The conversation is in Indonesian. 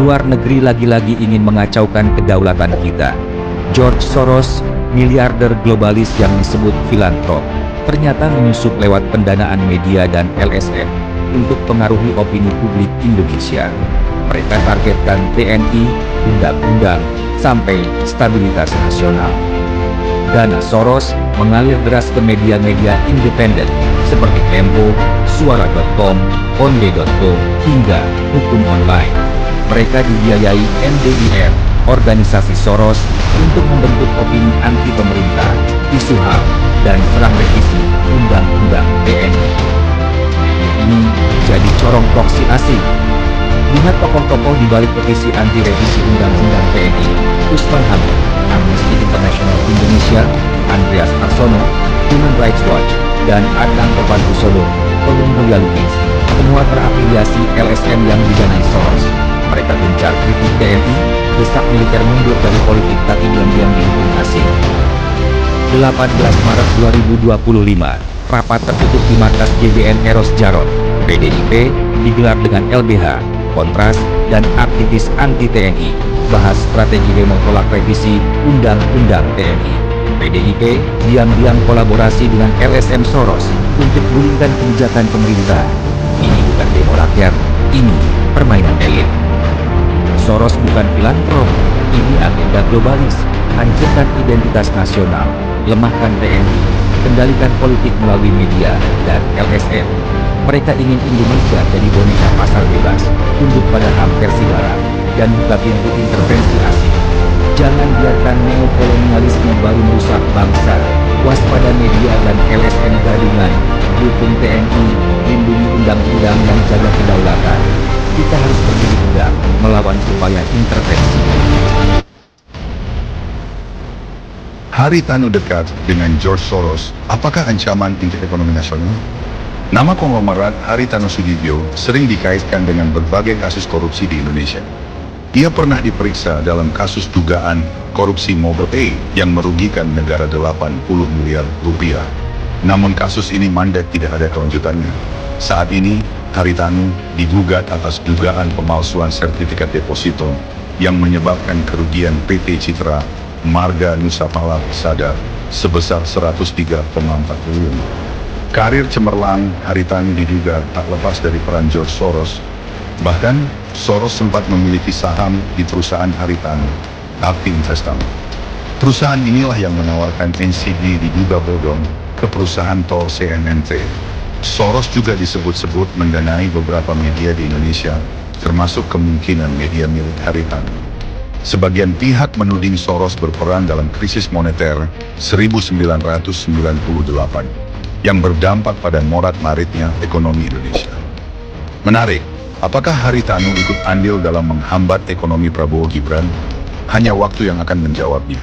luar negeri lagi-lagi ingin mengacaukan kedaulatan kita. George Soros, miliarder globalis yang disebut filantrop, ternyata menyusup lewat pendanaan media dan LSM untuk pengaruhi opini publik Indonesia. Mereka targetkan TNI, undang-undang, sampai stabilitas nasional. Dana Soros mengalir deras ke media-media independen seperti Tempo, Suara.com, Onde.co, hingga Hukum Online. Mereka dibiayai NDIR, organisasi Soros, untuk membentuk opini anti pemerintah, isu HAM, dan serang revisi Undang-Undang TNI. Ini jadi corong proksi asing. Lihat tokoh-tokoh di balik petisi anti revisi Undang-Undang TNI: Usman Hamid, Amnesty International Indonesia, Andreas Arsono, Human Rights Watch, dan Adnan Topankusodo, pengguna Lubis, semua terafiliasi LSM yang didanai Soros. Mereka gencar kritik TNI, desak militer mundur dari politik tapi diam-diam didukung asing. 18 Maret 2025, rapat tertutup di markas GBN Eros Jarot, PDIP, digelar dengan LBH, Kontras, dan aktivis anti-TNI, bahas strategi demo tolak revisi Undang-Undang TNI. PDIP diam-diam kolaborasi dengan LSM Soros untuk gulingkan kebijakan pemerintah. Ini bukan demo rakyat, ini permainan elit. Soros bukan filantrop, ini agenda globalis. Hancurkan identitas nasional, lemahkan TNI, kendalikan politik melalui media dan LSM. Mereka ingin Indonesia jadi boneka pasar bebas, tunduk pada HAM versi barat, dan buka pintu intervensi asing. Jangan biarkan neokolonialisme baru merusak bangsa. Waspada media dan LSM gadungan, dukung TNI, lindungi undang-undang yang jaga kedaulatan. Kita harus berdiri tegak melawan upaya intervensi. Haritanu dekat dengan George Soros, apakah ancaman untuk ekonomi nasional? Nama konglomerat Haritanu Sudibyo sering dikaitkan dengan berbagai kasus korupsi di Indonesia. Ia pernah diperiksa dalam kasus dugaan korupsi Mobile Pay yang merugikan negara 80 miliar rupiah. Namun kasus ini mandek, tidak ada kelanjutannya. Saat ini, Haritanu digugat atas dugaan pemalsuan sertifikat deposito yang menyebabkan kerugian PT Citra Marga Nusapala Sada sebesar 103,4 triliun. Karir cemerlang Haritanu diduga tak lepas dari peran George Soros. Bahkan, Soros sempat memiliki saham di perusahaan Haritanu, Akti Investama. Perusahaan inilah yang menawarkan NCD diduga bodong ke perusahaan tol CNNT. Soros juga disebut-sebut mendanai beberapa media di Indonesia, termasuk kemungkinan media milik Haritanu. Sebagian pihak menuding Soros berperan dalam krisis moneter 1998 yang berdampak pada morat-maritnya ekonomi Indonesia. Menarik, apakah Haritanu ikut andil dalam menghambat ekonomi Prabowo Gibran? Hanya waktu yang akan menjawabnya.